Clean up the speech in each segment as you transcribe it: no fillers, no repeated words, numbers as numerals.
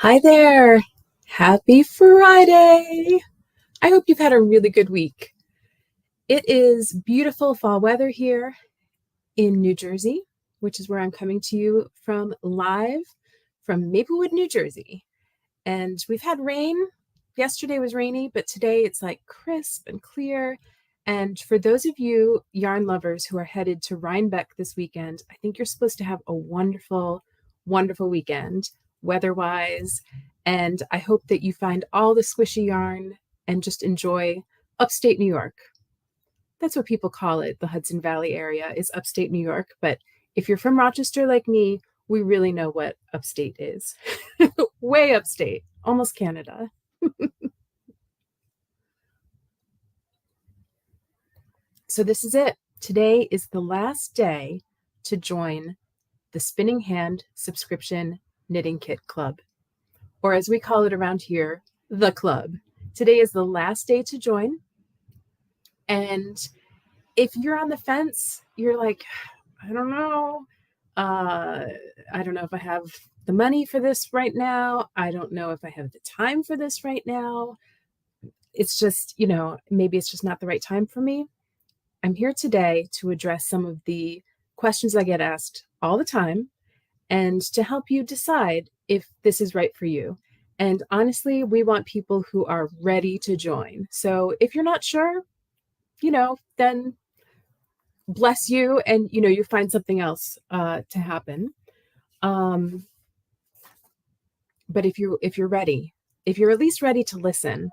Hi there. Happy Friday. I hope you've had a really good week. It is beautiful fall weather here in New Jersey, which is where I'm coming to you from live from Maplewood, New Jersey. And we've had rain. Yesterday was rainy, but today it's like crisp and clear. And for those of you yarn lovers who are headed to Rhinebeck this weekend, I think you're supposed to have a wonderful, wonderful weekend, weather-wise. And I hope that you find all the squishy yarn and just enjoy upstate New York. That's what people call it. The Hudson Valley area is upstate New York. But if you're from Rochester like me, we really know what upstate is. Way upstate, almost Canada. So this is it. Today is the last day to join the Spinning Hand Subscription Knitting Kit Club, or as we call it around here, the club. Today is the last day to join. And if you're on the fence, you're like, I don't know. I don't know if I have the money for this right now. I don't know if I have the time for this right now. It's just, maybe it's just not the right time for me. I'm here today to address some of the questions I get asked all the time and to help you decide if this is right for you. And honestly, we want people who are ready to join. So if you're not sure, then bless you, and you find something else to happen. But if you're ready, if you're at least ready to listen,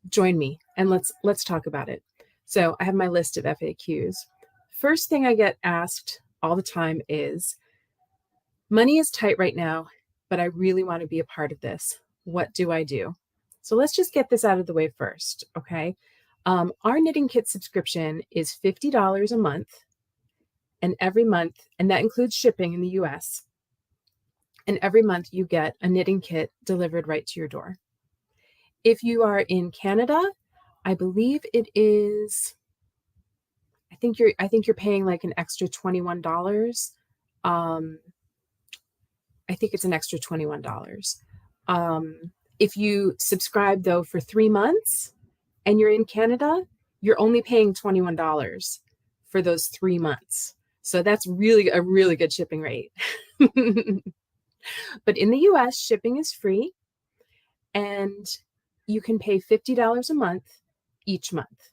join me and let's talk about it. So I have my list of FAQs. First thing I get asked all the time is, money is tight right now, but I really want to be a part of this. What do I do? So let's just get this out of the way first, okay? Our knitting kit subscription is $50 a month, and every month, and that includes shipping in the US, and every month you get a knitting kit delivered right to your door. If you are in Canada, I believe it is, I think you're paying like an extra $21. I think it's an extra $21. If you subscribe though for 3 months and you're in Canada, you're only paying $21 for those 3 months. So that's really a really good shipping rate. But in the US, shipping is free, and you can pay $50 a month each month.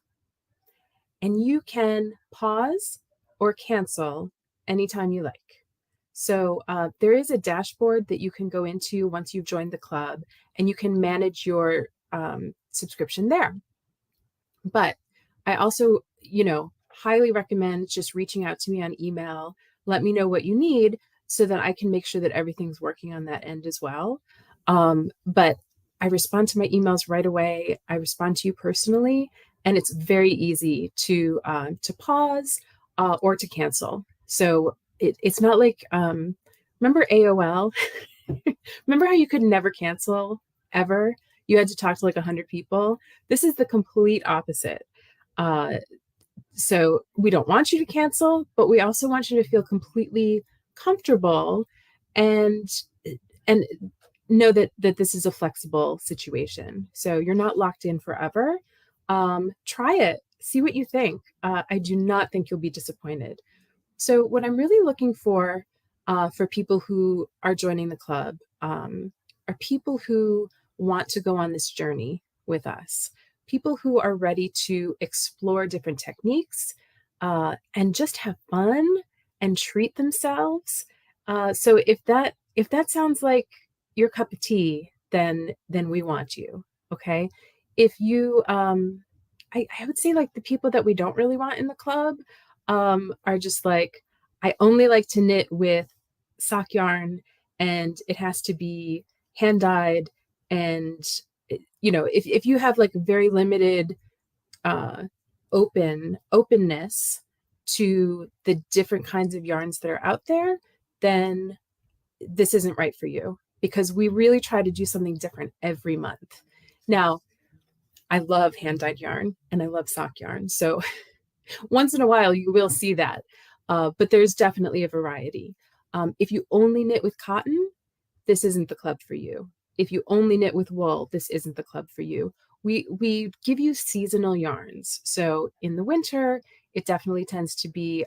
And you can pause or cancel anytime you like. So there is a dashboard that you can go into once you've joined the club, and you can manage your subscription there. But I also, highly recommend just reaching out to me on email. Let me know what you need so that I can make sure that everything's working on that end as well. But I respond to my emails right away. I respond to you personally, and it's very easy to pause or to cancel. So it's not like, remember AOL? Remember how you could never cancel ever? You had to talk to like 100 people. This is the complete opposite. So we don't want you to cancel, but we also want you to feel completely comfortable and know that this is a flexible situation. So you're not locked in forever. Try it, see what you think. I do not think you'll be disappointed. So what I'm really looking for people who are joining the club are people who want to go on this journey with us, people who are ready to explore different techniques and just have fun and treat themselves. So if that sounds like your cup of tea, then we want you. Okay. If you, I would say like the people that we don't really want in the club are just like, I only like to knit with sock yarn, and it has to be hand dyed. And, if you have like very limited openness to the different kinds of yarns that are out there, then this isn't right for you, because we really try to do something different every month. Now, I love hand-dyed yarn and I love sock yarn. So once in a while you will see that, but there's definitely a variety. If you only knit with cotton, this isn't the club for you. If you only knit with wool, this isn't the club for you. We give you seasonal yarns. So in the winter, it definitely tends to be,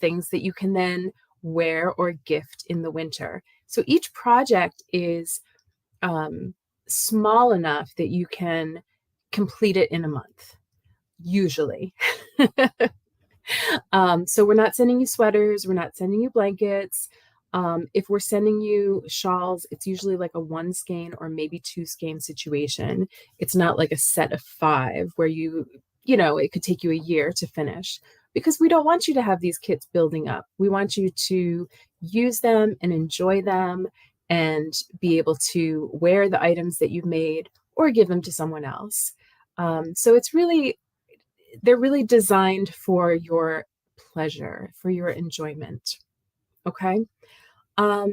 things that you can then wear or gift in the winter. So each project is small enough that you can complete it in a month, usually. So we're not sending you sweaters, we're not sending you blankets. If we're sending you shawls, it's usually like a 1 skein or maybe 2 skein situation. It's not like a set of 5 where it could take you a year to finish, because we don't want you to have these kits building up. We want you to use them and enjoy them and be able to wear the items that you've made or give them to someone else. So they're really designed for your pleasure, for your enjoyment. Okay. All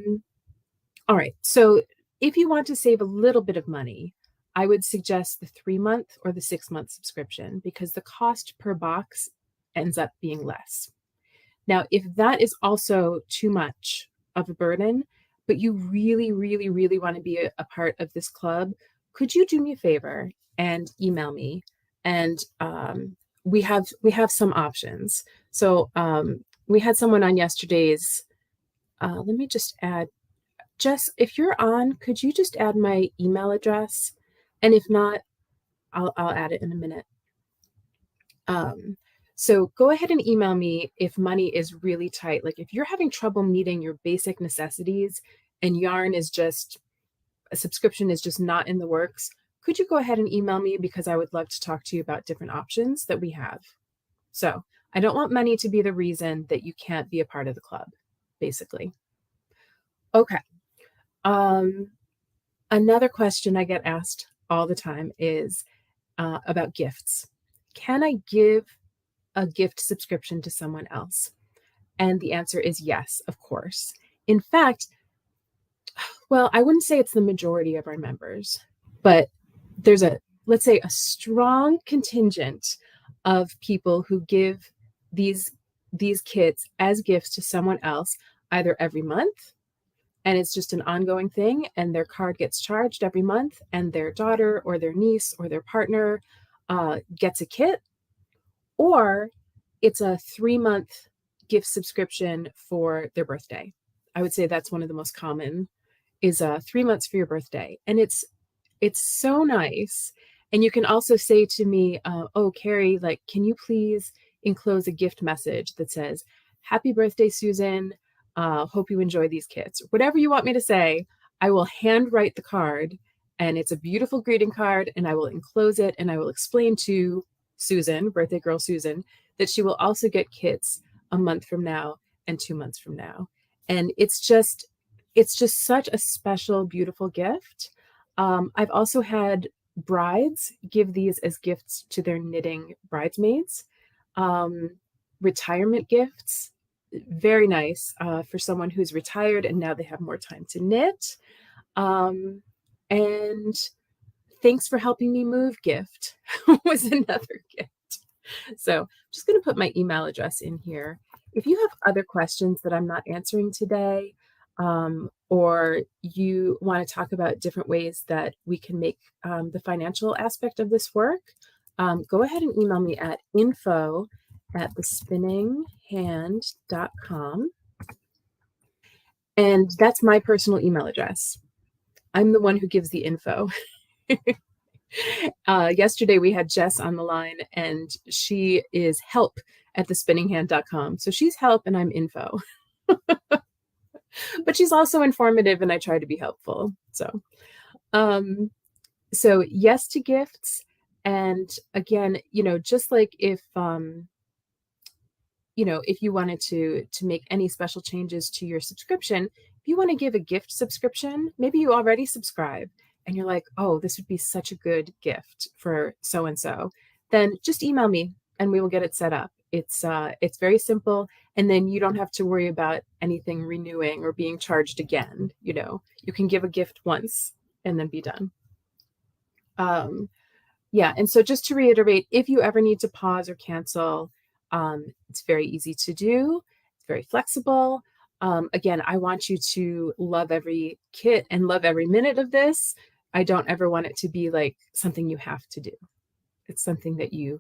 right. So if you want to save a little bit of money, I would suggest the 3-month or the 6-month subscription, because the cost per box ends up being less. Now, if that is also too much of a burden, but you really, really, really want to be a part of this club, could you do me a favor and email me? And we have some options. So we had someone on yesterday's. Let me just add. Jess, if you're on, could you just add my email address? And if not, I'll add it in a minute. So go ahead and email me if money is really tight. Like if you're having trouble meeting your basic necessities and yarn is just, a subscription is just not in the works, could you go ahead and email me, because I would love to talk to you about different options that we have. So I don't want money to be the reason that you can't be a part of the club, basically. Okay. Another question I get asked all the time is about gifts. Can I give a gift subscription to someone else? And the answer is yes, of course. In fact, well, I wouldn't say it's the majority of our members, but there's let's say a strong contingent of people who give these kits as gifts to someone else, either every month, and it's just an ongoing thing, and their card gets charged every month, and their daughter or their niece or their partner gets a kit, or it's a 3-month gift subscription for their birthday. I would say that's one of the most common, is 3 months for your birthday. And it's so nice. And you can also say to me, oh, Kari, like, can you please enclose a gift message that says, happy birthday, Susan. Hope you enjoy these kits. Whatever you want me to say, I will handwrite the card, and it's a beautiful greeting card, and I will enclose it, and I will explain to Susan, birthday girl Susan, that she will also get kits a month from now and 2 months from now. And it's just such a special, beautiful gift. I've also had brides give these as gifts to their knitting bridesmaids. Retirement gifts, very nice for someone who's retired and now they have more time to knit. And thanks for helping me move gift was another gift. So I'm just going to put my email address in here. If you have other questions that I'm not answering today, or you want to talk about different ways that we can make the financial aspect of this work, go ahead and email me at info@thespinninghand.com. And that's my personal email address. I'm the one who gives the info. Yesterday we had Jess on the line, and she is help@thespinninghand.com. So she's help and I'm info. But she's also informative, and I try to be helpful. So yes to gifts. And again, just like if you wanted to make any special changes to your subscription, if you want to give a gift subscription, maybe you already subscribe and you're like, oh, this would be such a good gift for so-and-so, then just email me and we will get it set up. It's very simple. And then you don't have to worry about anything renewing or being charged again. You can give a gift once and then be done. Yeah. And so just to reiterate, if you ever need to pause or cancel, it's very easy to do. It's very flexible. Again, I want you to love every kit and love every minute of this. I don't ever want it to be like something you have to do. It's something that you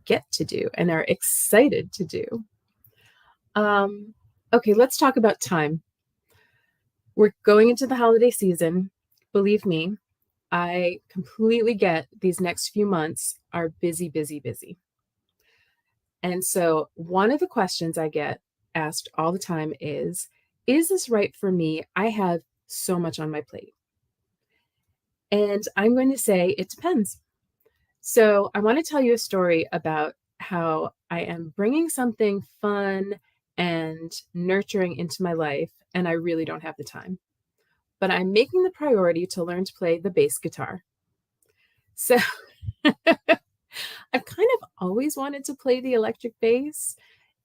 get to do and are excited to do. Okay, let's talk about time. We're going into the holiday season. Believe me, I completely get these next few months are busy, busy, busy. And so one of the questions I get asked all the time is this right for me? I have so much on my plate. And I'm going to say it depends. So I want to tell you a story about how I am bringing something fun and nurturing into my life, and I really don't have the time. But I'm making the priority to learn to play the bass guitar. So I've kind of always wanted to play the electric bass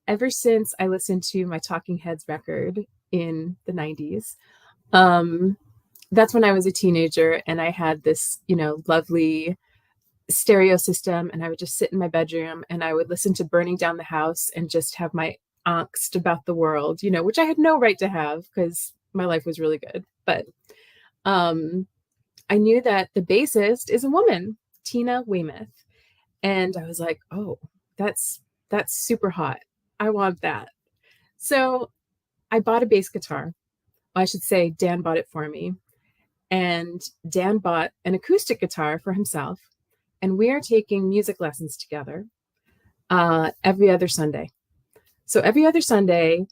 ever since I listened to my Talking Heads record in the 90s. That's when I was a teenager and I had this, lovely stereo system, and I would just sit in my bedroom and I would listen to Burning Down the House and just have my angst about the world, which I had no right to have because my life was really good. But I knew that the bassist is a woman, Tina Weymouth. And I was like, oh, that's super hot. I want that. So I bought a bass guitar. I should say Dan bought it for me. And Dan bought an acoustic guitar for himself. And we are taking music lessons together every other Sunday. So every other Sunday,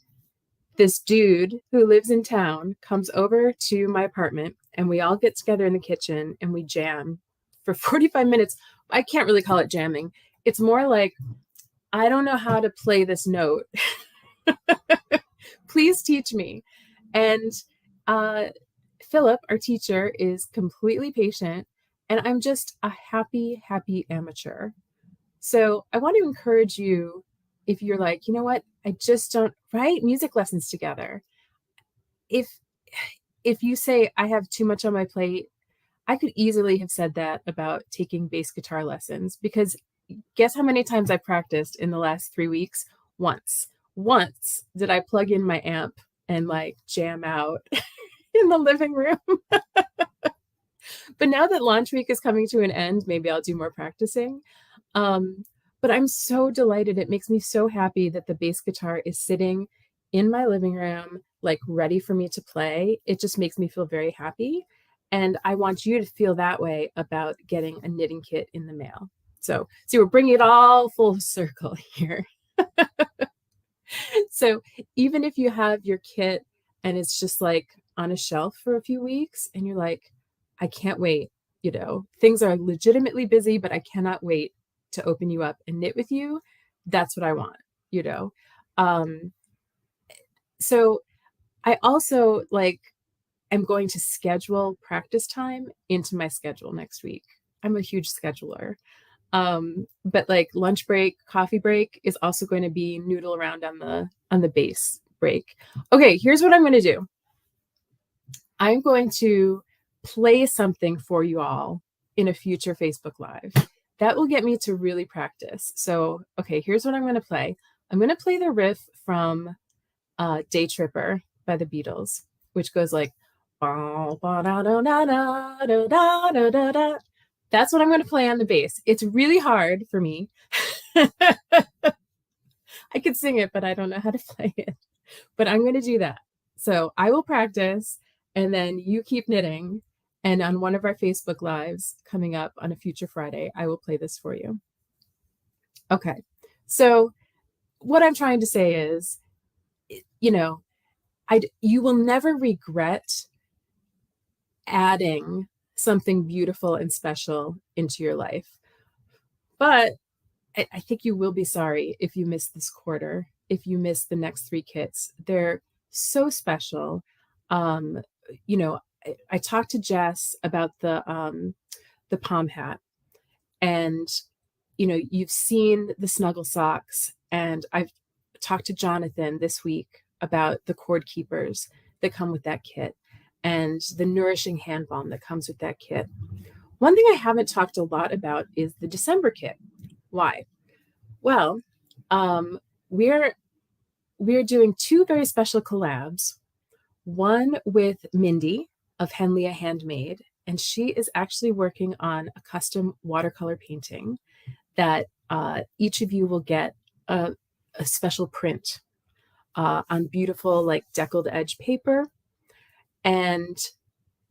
this dude who lives in town comes over to my apartment and we all get together in the kitchen and we jam for 45 minutes. I can't really call it jamming. It's more like, I don't know how to play this note. Please teach me. And Philip, our teacher, is completely patient. And I'm just a happy, happy amateur. So I want to encourage you, if you're like, you know what, I just don't, right? Music lessons together. If you say I have too much on my plate, I could easily have said that about taking bass guitar lessons, because guess how many times I practiced in the last 3 weeks? Once did I plug in my amp and like jam out in the living room. But now that launch week is coming to an end, maybe I'll do more practicing. But I'm so delighted. It makes me so happy that the bass guitar is sitting in my living room, like ready for me to play. It just makes me feel very happy. And I want you to feel that way about getting a knitting kit in the mail. So see, we're bringing it all full circle here. So even if you have your kit and it's just like on a shelf for a few weeks and you're like, I can't wait, things are legitimately busy, but I cannot wait to open you up and knit with you. That's what I want, So I also am going to schedule practice time into my schedule next week. I'm a huge scheduler. But like lunch break, coffee break is also going to be noodle around on the bass break. Okay, here's what I'm going to do. I'm going to play something for you all in a future Facebook Live. That will get me to really practice. So, okay, here's what I'm going to play. I'm going to play the riff from Day Tripper by the Beatles, which goes like, that's what I'm going to play on the bass. It's really hard for me. I could sing it, but I don't know how to play it. But I'm going to do that. So I will practice, and then you keep knitting. And on one of our Facebook Lives coming up on a future Friday, I will play this for you. Okay. So what I'm trying to say is, you will never regret adding something beautiful and special into your life. But I think you will be sorry if you miss this quarter, if you miss the next 3 kits. They're so special. I talked to Jess about the pom hat, and you've seen the snuggle socks, and I've talked to Jonathan this week about the cord keepers that come with that kit and the nourishing hand balm that comes with that kit. One thing I haven't talked a lot about is the December kit. Why? Well, we're we're doing 2 very special collabs. One with Mindy of Henlia Handmade, and she is actually working on a custom watercolor painting that each of you will get a special print on beautiful, like, deckled edge paper. And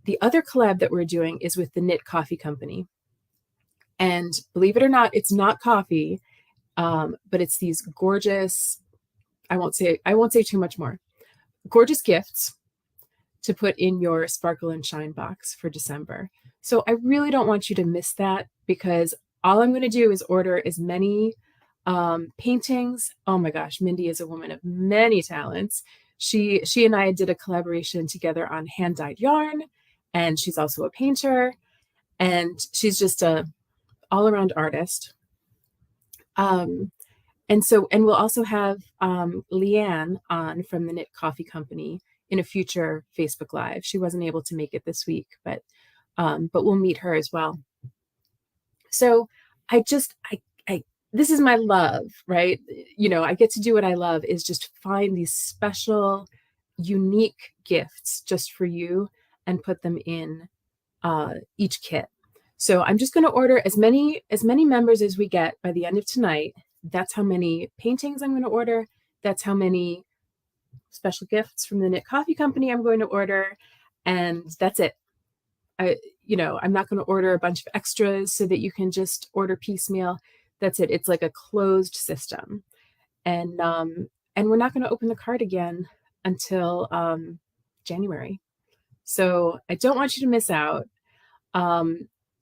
the other collab that we're doing is with the Knit Coffee Company. And believe it or not, it's not coffee, but it's these gorgeous, I won't say too much more, gorgeous gifts to put in your Sparkle and Shine box for December. So I really don't want you to miss that, because all I'm going to do is order as many paintings. Oh my gosh, Mindy is a woman of many talents. She and I did a collaboration together on hand-dyed yarn, and she's also a painter, and she's just a all-around artist. And we'll also have Leanne on from the Knit Coffee Company in a future Facebook Live. She wasn't able to make it this week, but we'll meet her as well. So I this is my love, right? I get to do what I love, is just find these special, unique gifts just for you and put them in each kit. So I'm just going to order as many members as we get by the end of tonight. That's how many paintings I'm going to order. That's how many special gifts from the Knit Coffee Company I'm going to order. And that's it. I'm not going to order a bunch of extras so that you can just order piecemeal. That's it. It's like a closed system. And we're not going to open the card again until January. So I don't want you to miss out.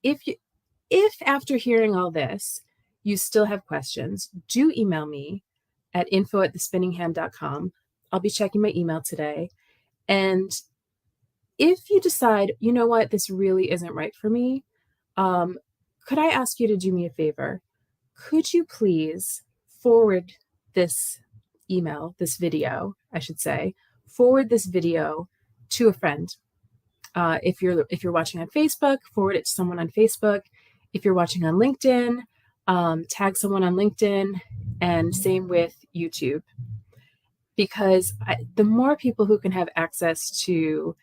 If after hearing all this, you still have questions, do email me at info@thespinninghand.com. I'll be checking my email today. And if you decide, you know what, this really isn't right for me, could I ask you to do me a favor? Could you please forward this video, I should say, forward this video to a friend. If you're watching on Facebook, forward it to someone on Facebook. If you're watching on LinkedIn, tag someone on LinkedIn, and same with YouTube. Because the more people who can have access to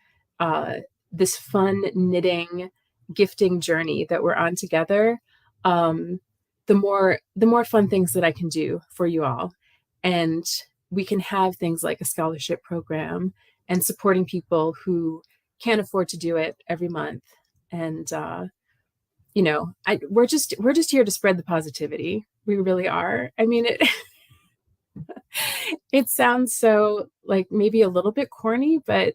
this fun knitting, gifting journey that we're on together, the more fun things that I can do for you all. And we can have things like a scholarship program and supporting people who can't afford to do it every month. And we're just here to spread the positivity. We really are. I mean, it sounds so, like, maybe a little bit corny, but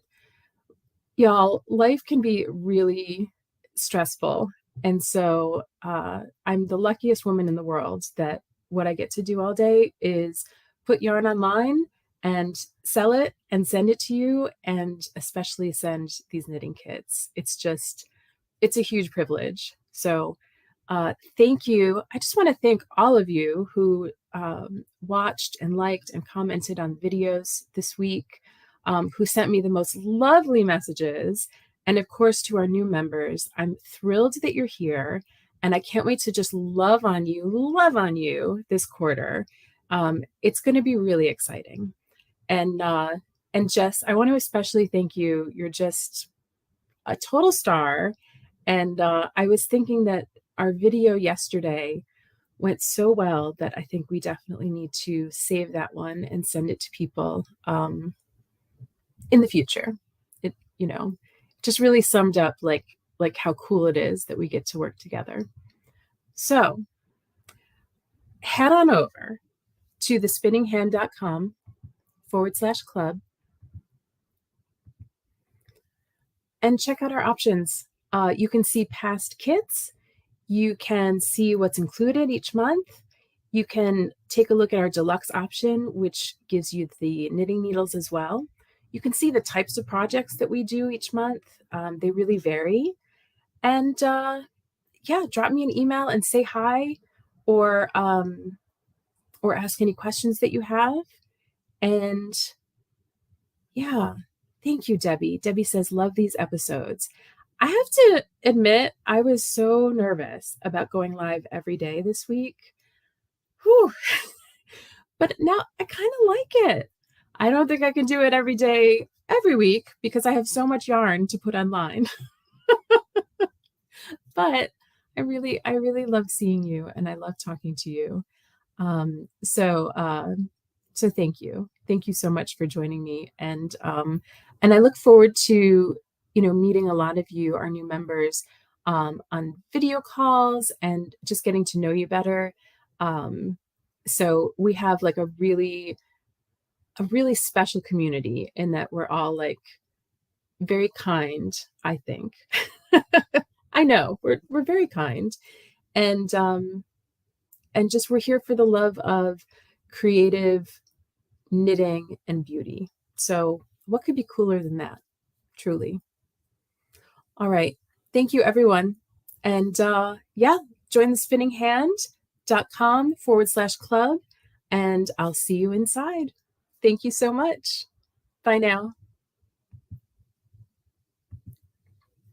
y'all, life can be really stressful. And so I'm the luckiest woman in the world that what I get to do all day is put yarn online and sell it and send it to you, and especially send these knitting kits. It's a huge privilege. So thank you. I just want to thank all of you who watched and liked and commented on videos this week, who sent me the most lovely messages. And of course, to our new members, I'm thrilled that you're here. And I can't wait to just love on you this quarter. It's going to be really exciting. And Jess, I want to especially thank you. You're just a total star. And I was thinking that our video yesterday went so well that I think we definitely need to save that one and send it to people in the future. It just really summed up like how cool it is that we get to work together. So head on over to thespinninghand.com/club and check out our options. You can see past kits. You can see what's included each month. You can take a look at our deluxe option, which gives you the knitting needles as well. You can see the types of projects that we do each month. They really vary. And drop me an email and say hi, or ask any questions that you have. And yeah, thank you, Debbie. Debbie says, love these episodes. I have to admit, I was so nervous about going live every day this week. Whew. But now I kind of like it. I don't think I can do it every day, every week, because I have so much yarn to put online. But I really love seeing you, and I love talking to you. So thank you. Thank you so much for joining me. And I look forward to, meeting a lot of you, our new members, on video calls and just getting to know you better. So we have like a really special community in that we're all like very kind, I think. I know we're very kind. And just we're here for the love of creative knitting and beauty. So what could be cooler than that? Truly. All right. Thank you, everyone. And yeah, join the spinninghand.com/club, and I'll see you inside. Thank you so much. Bye now.